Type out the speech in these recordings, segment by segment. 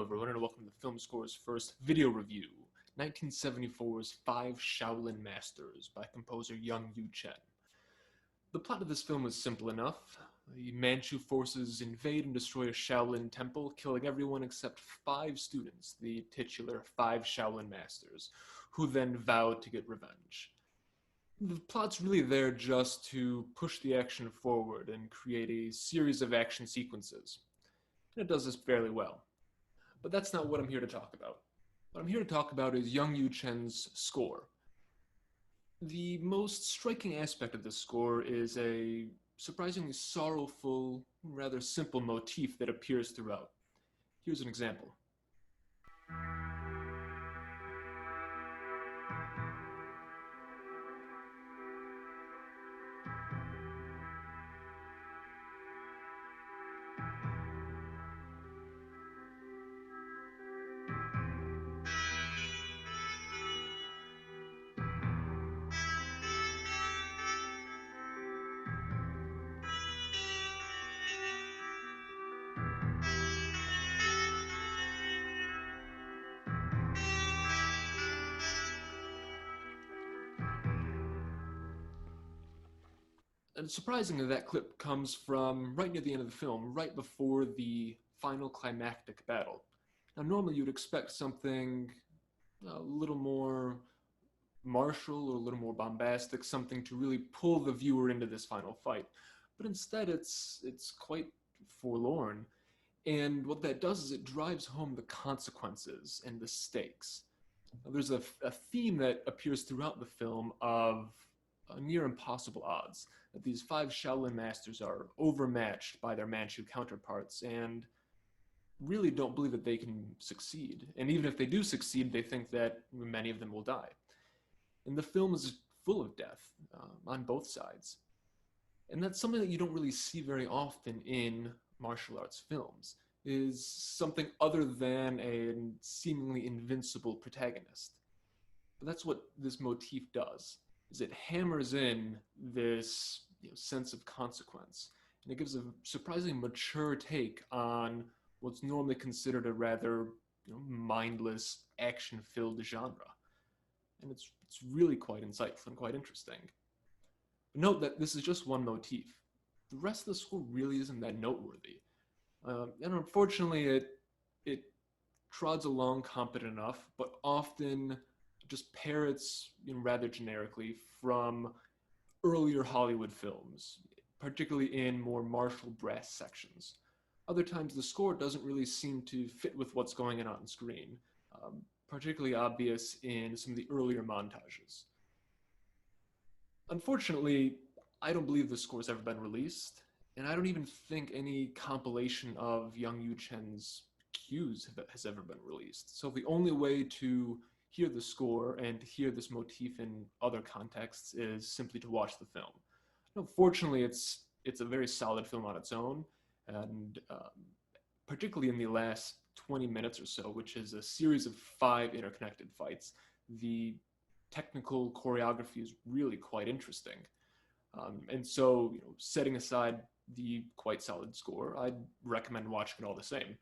Everyone, and welcome to Film Score's first video review, 1974's Five Shaolin Masters by composer Yung-Yu Chen. The plot of this film is simple enough. The Manchu forces invade and destroy a Shaolin temple, killing everyone except 5 students, the titular Five Shaolin Masters, who then vow to get revenge. The plot's really there just to push the action forward and create a series of action sequences. And it does this fairly well. But that's not what I'm here to talk about. What I'm here to talk about is Yung-Yu Chen's score. The most striking aspect of this score is a surprisingly sorrowful, rather simple motif that appears throughout. Here's an example. And surprisingly, that clip comes from right near the end of the film, right before the final climactic battle. Now, normally you'd expect something a little more martial or a little more bombastic, something to really pull the viewer into this final fight. But instead, it's quite forlorn. And what that does is it drives home the consequences and the stakes. Now, there's a theme that appears throughout the film of near impossible odds, that these 5 Shaolin Masters are overmatched by their Manchu counterparts and really don't believe that they can succeed. And even if they do succeed, they think that many of them will die. And the film is full of death on both sides. And that's something that you don't really see very often in martial arts films, is something other than a seemingly invincible protagonist. But that's what this motif does, is it hammers in this sense of consequence. And it gives a surprisingly mature take on what's normally considered a rather mindless, action-filled genre. And it's really quite insightful and quite interesting. But note that this is just one motif. The rest of the score really isn't that noteworthy. And unfortunately, it trods along competent enough, but often just parrots rather generically from earlier Hollywood films, particularly in more martial brass sections. Other times the score doesn't really seem to fit with what's going on screen, particularly obvious in some of the earlier montages. Unfortunately, I don't believe the score's ever been released, and I don't even think any compilation of Yung-Yu Chen's cues has ever been released. So the only way to hear the score and to hear this motif in other contexts is simply to watch the film. Fortunately, it's a very solid film on its own, and particularly in the last 20 minutes or so, which is a series of 5 interconnected fights, the technical choreography is really quite interesting. And so, setting aside the quite solid score, I'd recommend watching it all the same.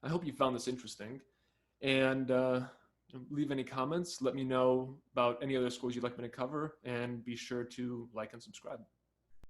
I hope you found this interesting, and leave any comments, let me know about any other scores you'd like me to cover, and be sure to like and subscribe.